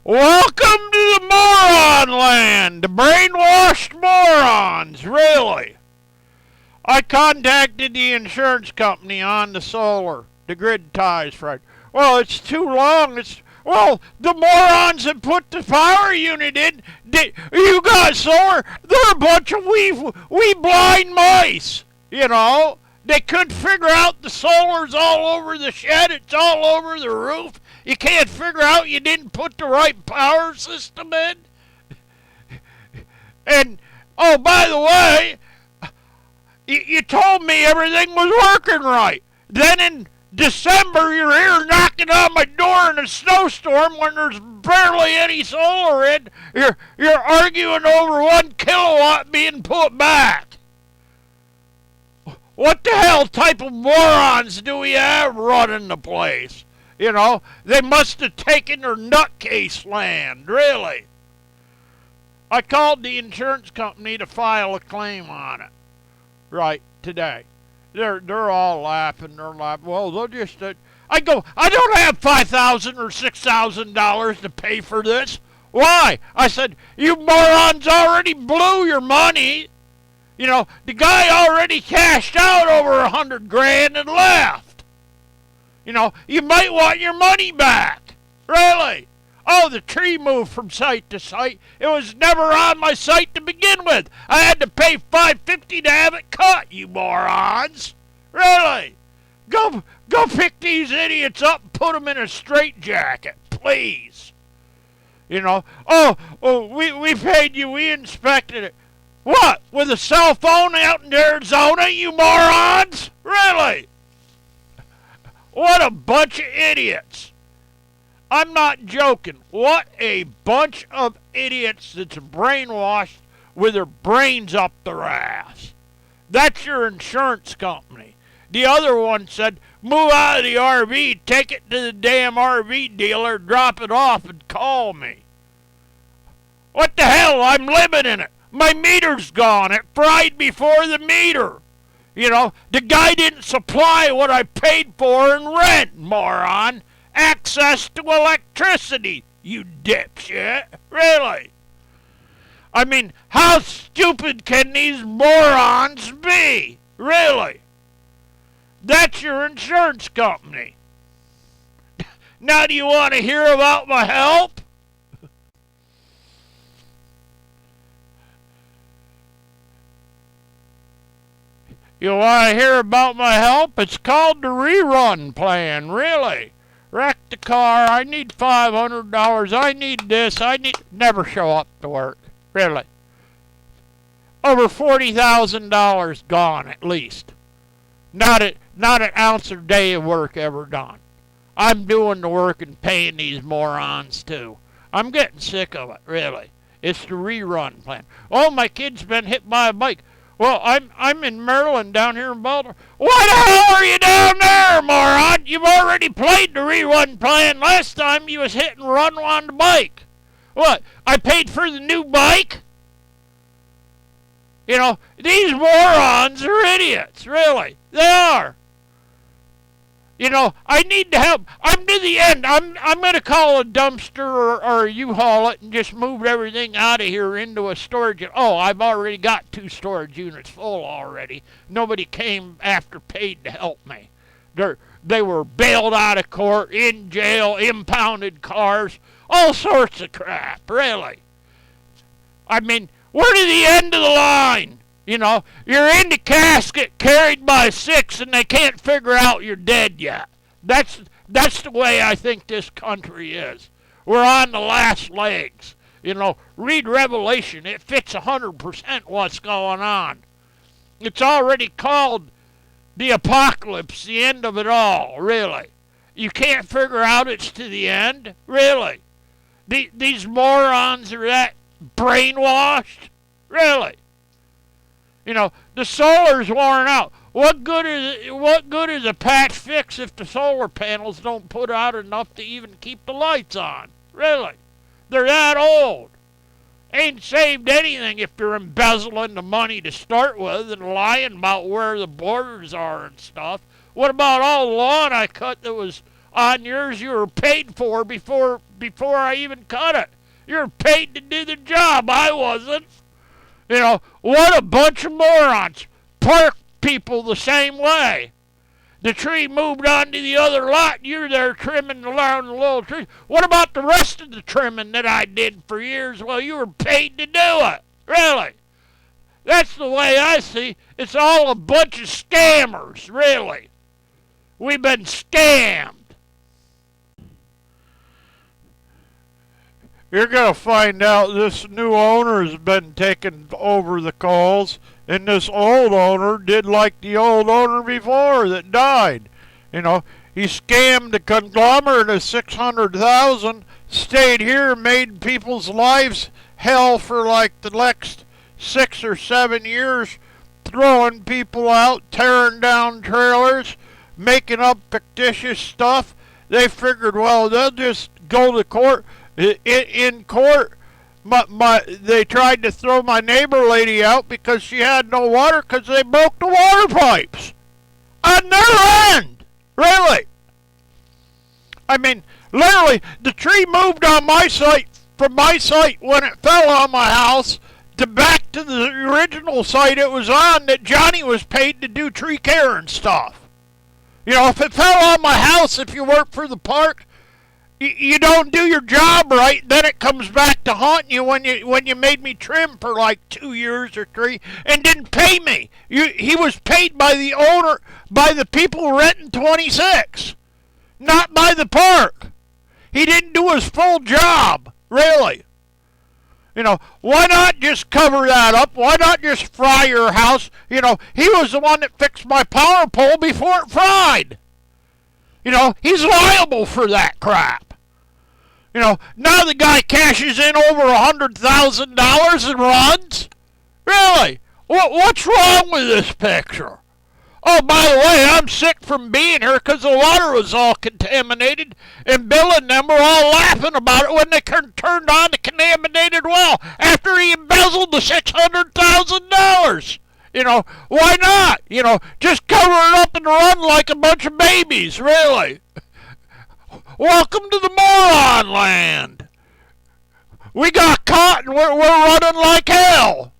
Welcome to the moron land, the brainwashed morons, really. I contacted the insurance company on the solar, the grid ties, Fred. Well, it's too long. The morons that put the power unit in, you got solar, they're a bunch of wee blind mice, you know. They couldn't figure out the solar's all over the shed, it's all over the roof. You can't figure out you didn't put the right power system in. And, oh, by the way, you told me everything was working right. Then in December, you're here knocking on my door in a snowstorm when there's barely any solar in. You're arguing over 1 kilowatt being put back. What the hell type of morons do we have running the place? You know, they must have taken their nutcase land, really. I called the insurance company to file a claim on it, right, today. They're all laughing, well, they'll just, I don't have $5,000 or $6,000 to pay for this. Why? I said, you morons already blew your money. You know, the guy already cashed out over $100,000 and left. You know, you might want your money back. Really? Oh, the tree moved from site to site. It was never on my site to begin with. I had to pay $5.50 to have it cut, you morons. Really? Go pick these idiots up and put them in a straitjacket, please. You know, we paid you, we inspected it. What, with a cell phone out in Arizona, you morons? Really? What a bunch of idiots. I'm not joking. What a bunch of idiots that's brainwashed with their brains up their ass. That's your insurance company. The other one said, move out of the RV, take it to the damn RV dealer, drop it off, and call me. What the hell? I'm living in it. My meter's gone. It fried before the meter. You know, the guy didn't supply what I paid for in rent, moron. Access to electricity, you dipshit. Really? I mean, how stupid can these morons be? Really? That's your insurance company. Now do you want to hear about my help? You want to hear about my help? It's called the rerun plan, really. Wrecked the car, I need $500, I need this, never show up to work, really. Over $40,000 gone at least. Not an ounce or day of work ever done. I'm doing the work and paying these morons too. I'm getting sick of it, really. It's the rerun plan. Oh, my kid's been hit by a bike. Well, I'm in Maryland, down here in Baltimore. Why the hell are you down there, moron? You've already played the rerun plan last time you was hit and run on the bike. What, I paid for the new bike? You know, these morons are idiots, really. They are. You know, I need to help. I'm to the end. I'm going to call a dumpster or U-Haul it and just move everything out of here into a storage unit. Oh, I've already got 2 storage units full already. Nobody came after paid to help me. They were bailed out of court, in jail, impounded cars, all sorts of crap, really. I mean, we're to the end of the line. You know, you're in the casket carried by 6 and they can't figure out you're dead yet. That's the way I think this country is. We're on the last legs. You know, read Revelation. It fits 100% what's going on. It's already called the apocalypse, the end of it all, really. You can't figure out it's to the end, really. These morons are that brainwashed, really. You know, the solar's worn out. What good is a patch fix if the solar panels don't put out enough to even keep the lights on? Really? They're that old. Ain't saved anything if you're embezzling the money to start with and lying about where the borders are and stuff. What about all the lawn I cut that was on yours you were paid for before I even cut it. You were paid to do the job. I wasn't. You know, what a bunch of morons. Park people the same way. The tree moved on to the other lot. You're there trimming around the little tree. What about the rest of the trimming that I did for years? Well, you were paid to do it. Really. That's the way I see. It's all a bunch of scammers, really. We've been scammed. You're going to find out this new owner has been taking over the calls, and this old owner did like the old owner before that died. You know, he scammed the conglomerate of $600,000, stayed here, made people's lives hell for like the next 6 or 7 years, throwing people out, tearing down trailers, making up fictitious stuff. They figured, well, they'll just go to court. In court, they tried to throw my neighbor lady out because she had no water because they broke the water pipes on their end. Really. I mean, literally, the tree moved on my site, from my site when it fell on my house, to back to the original site it was on that Johnny was paid to do tree care and stuff. You know, if it fell on my house, if you work for the park, you don't do your job right, then it comes back to haunt you when you made me trim for like 2 years or 3 and didn't pay me. He was paid by the owner, by the people renting 26, not by the park. He didn't do his full job, really. You know, why not just cover that up? Why not just fry your house? You know, he was the one that fixed my power pole before it fried. You know, he's liable for that crap. You know, now the guy cashes in over $100,000 and runs? Really? What's wrong with this picture? Oh, by the way, I'm sick from being here because the water was all contaminated, and Bill and them were all laughing about it when they turned on the contaminated well after he embezzled the $600,000. You know, why not? You know, just cover it up and run like a bunch of babies, really. Welcome to the moron land. We got caught and we're running like hell.